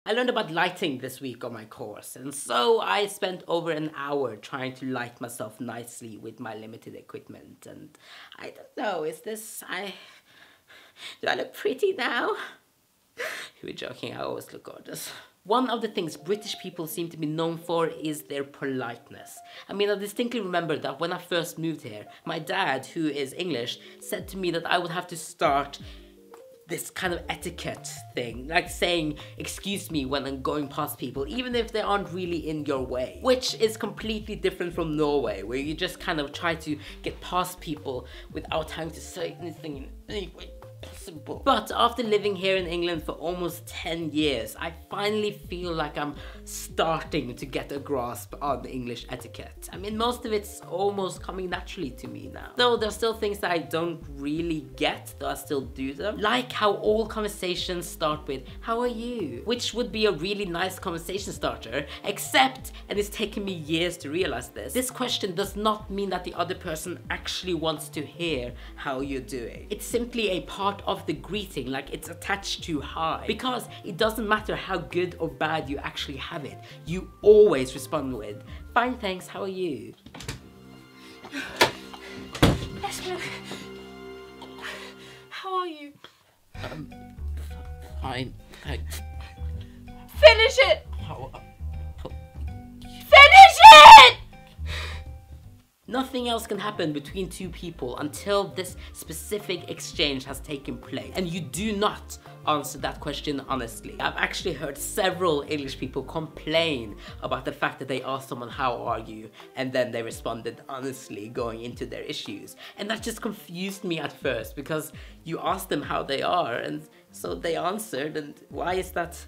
I learned about lighting this week on my course, and so I spent over an hour trying to light myself nicely with my limited equipment, and I don't know, do I look pretty now? You're joking, I always look gorgeous. One of the things British people seem to be known for is their politeness. I mean, I distinctly remember that when I first moved here, my dad, who is English, said to me that I would have to start this kind of etiquette thing, like saying excuse me when I'm going past people, even if they aren't really in your way, which is completely different from Norway, where you just kind of try to get past people without having to say anything in any way possible. But after living here in England for almost 10 years, I finally feel like I'm starting to get a grasp on the English etiquette. I mean, most of it's almost coming naturally to me now. Though there's still things that I don't really get, though I still do them. Like how all conversations start with, "How are you?" Which would be a really nice conversation starter, except, and it's taken me years to realize this question does not mean that the other person actually wants to hear how you're doing. It's simply a part of the greeting, like it's attached to hi. Because it doesn't matter how good or bad you actually have it, you always respond with, "Fine, thanks, how are you?" How are you? Fine, thanks. Finish it! How Finish it! Nothing else can happen between two people until this specific exchange has taken place. And you do not answer that question honestly. I've actually heard several English people complain about the fact that they asked someone, "How are you?" and then they responded honestly, going into their issues. And that just confused me at first, because you asked them how they are, and so they answered, and why is that?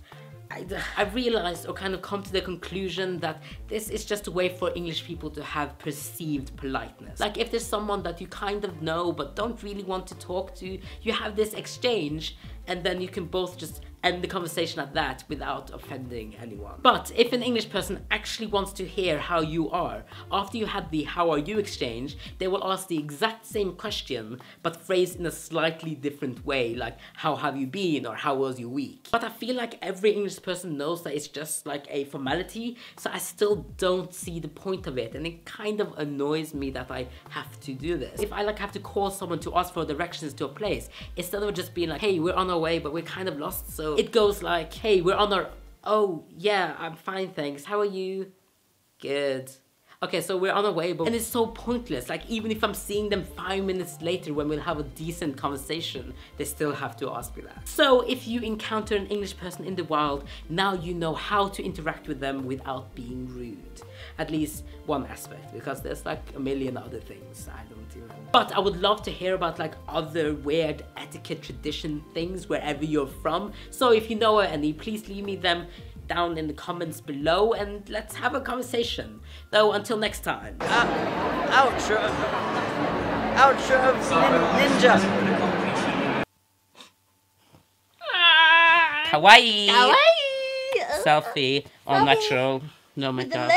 I've realized, or kind of come to the conclusion, that this is just a way for English people to have perceived politeness. Like if there's someone that you kind of know but don't really want to talk to, you have this exchange, and then you can both just end the conversation at that without offending anyone. But if an English person actually wants to hear how you are, after you had the "How are you?" exchange, they will ask the exact same question, but phrased in a slightly different way, like "How have you been?" or "How was your week?" But I feel like every English person knows that it's just like a formality, so I still don't see the point of it, and it kind of annoys me that I have to do this. If I have to call someone to ask for directions to a place, instead of just being like, "Hey, we're on our way, but we're kind of lost," so it goes like, "Hey, we're on our..." "Oh, yeah, I'm fine, thanks. How are you?" "Good." "Okay, so we're on our way," but... And it's so pointless. Like, even if I'm seeing them 5 minutes later when we'll have a decent conversation, they still have to ask me that. So, if you encounter an English person in the wild, now you know how to interact with them without being rude. At least one aspect, because there's like a million other things I don't even... But I would love to hear about like other weird etiquette tradition things wherever you're from. So if you know any, please leave me them down in the comments below, and let's have a conversation. Though until next time. Outro of Ninja. Kawaii! Kawaii! Selfie, all natural, no makeup.